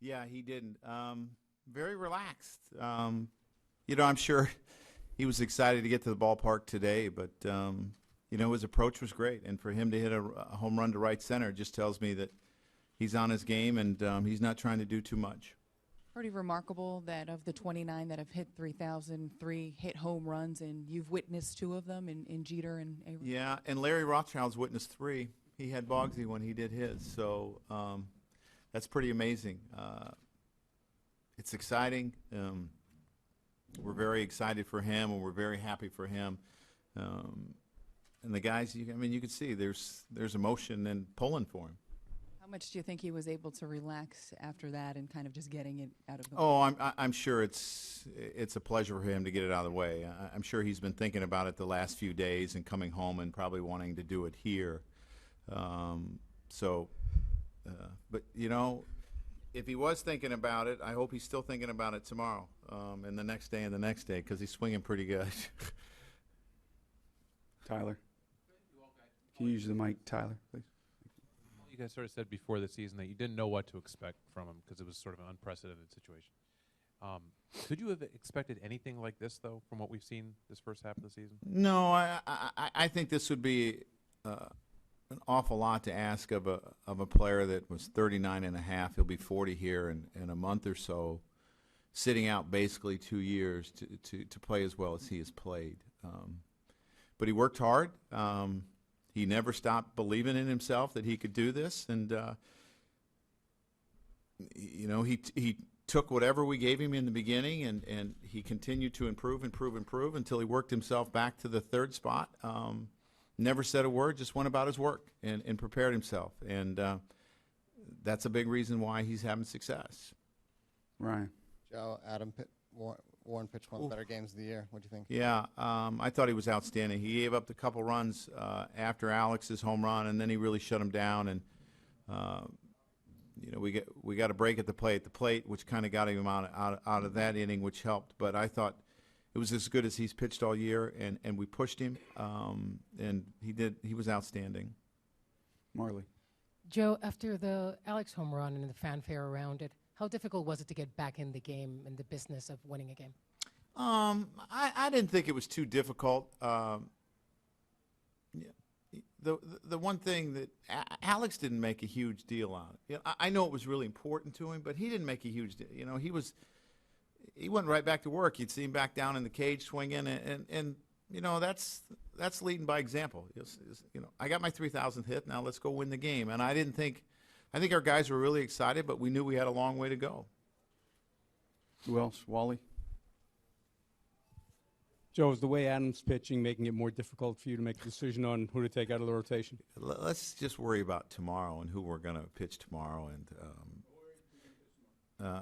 Yeah, he didn't. Very relaxed. I'm sure he was excited to get to the ballpark today, but his approach was great, and for him to hit a home run to right center just tells me that he's on his game and he's not trying to do too much. Pretty remarkable that of the 29 that have hit 3,003 hit home runs, and you've witnessed 2 of them in Jeter and Avery. Yeah, and Larry Rothschild's witnessed 3. He had Bogsy when he did his, so that's pretty amazing. It's exciting. We're very excited for him, and we're very happy for him. And the guys, you can see there's emotion and pulling for him. How much do you think he was able to relax after that and kind of just getting it out of the way? Oh, I'm sure it's a pleasure for him to get it out of the way. I'm sure he's been thinking about it the last few days and coming home and probably wanting to do it here. But if he was thinking about it, I hope he's still thinking about it tomorrow, and the next day, because he's swinging pretty good. Tyler, can you use the mic, Tyler, please? You guys sort of said before the season that you didn't know what to expect from him because it was sort of an unprecedented situation. Could you have expected anything like this, though, from what we've seen this first half of the season? No, I think this would be an awful lot to ask of a player that was 39 and a half. He'll be 40 here in a month or so, sitting out basically 2 years to play as well as he has played. But he worked hard. He never stopped believing in himself that he could do this, and he took whatever we gave him in the beginning, and he continued to improve until he worked himself back to the 3rd spot. Never said a word, just went about his work and prepared himself, and that's a big reason why he's having success. Ryan. Joe, Warren pitched one of the better games of the year. What do you think? Yeah, I thought he was outstanding. He gave up a couple runs after Alex's home run, and then he really shut him down. And we got a break at the plate, which kind of got him out of that inning, which helped. But I thought it was as good as he's pitched all year, and we pushed him, and he was outstanding. Marley. Joe, after the Alex home run and the fanfare around it, how difficult was it to get back in the game and the business of winning a game? I didn't think it was too difficult. The one thing that Alex didn't make a huge deal out of. I know it was really important to him, but he didn't make a huge deal. He went right back to work. You'd see him back down in the cage swinging, and that's leading by example. I got my 3,000th hit. Now let's go win the game. And I think our guys were really excited, but we knew we had a long way to go. Who else? Wally? Joe, is the way Adams pitching making it more difficult for you to make a decision on who to take out of the rotation? Let's just worry about tomorrow and who we're going to pitch tomorrow. And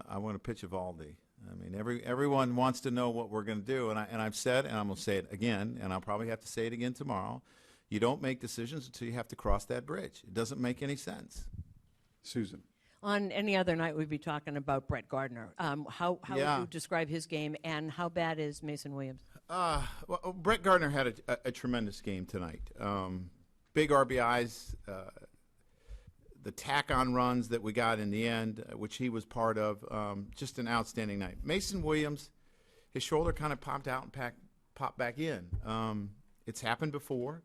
I want to pitch Evaldi. I mean, everyone wants to know what we're going to do, and I've said, and I'm going to say it again, and I'll probably have to say it again tomorrow. You don't make decisions until you have to cross that bridge. It doesn't make any sense. Susan. On any other night, we'd be talking about Brett Gardner. How would you describe his game, and how bad is Mason Williams? Well, Brett Gardner had a tremendous game tonight. Big RBIs, the tack-on runs that we got in the end, which he was part of, just an outstanding night. Mason Williams, his shoulder kind of popped out and popped back in. It's happened before.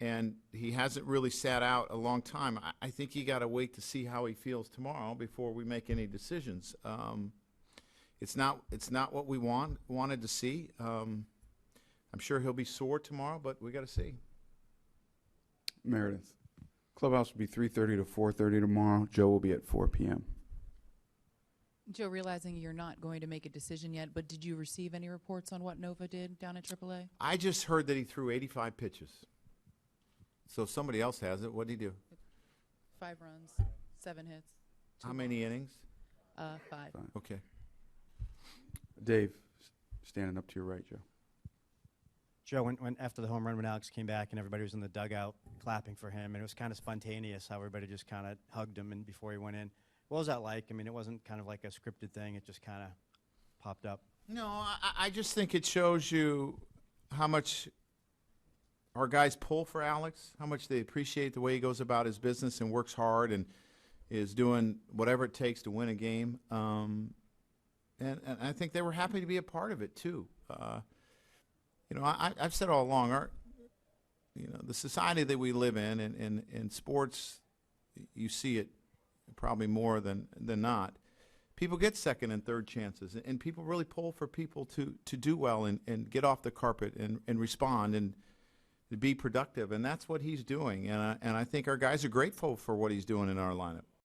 And he hasn't really sat out a long time. I think you got to wait to see how he feels tomorrow before we make any decisions. It's not what we wanted to see. I'm sure he'll be sore tomorrow, but we got to see. Meredith. Clubhouse will be 3:30 to 4:30 tomorrow. Joe will be at 4 p.m. Joe, realizing you're not going to make a decision yet, but did you receive any reports on what Nova did down at AAA? I just heard that he threw 85 pitches. So if somebody else has it, what did he do? 5 runs, 7 hits. How many innings? 5. Okay. Dave, standing up to your right, Joe. Joe, when after the home run, when Alex came back and everybody was in the dugout clapping for him, and it was kind of spontaneous how everybody just kind of hugged him and before he went in. What was that like? I mean, it wasn't kind of like a scripted thing. It just kind of popped up. No, I just think it shows you how much our guys pull for Alex, how much they appreciate the way he goes about his business and works hard. And, is doing whatever it takes to win a game. And I think they were happy to be a part of it too. I've said all along, the society that we live in sports, you see it probably more than not. People get second and third chances, and people really pull for people to do well and get off the carpet and respond and to be productive, and that's what he's doing. And I think our guys are grateful for what he's doing in our lineup.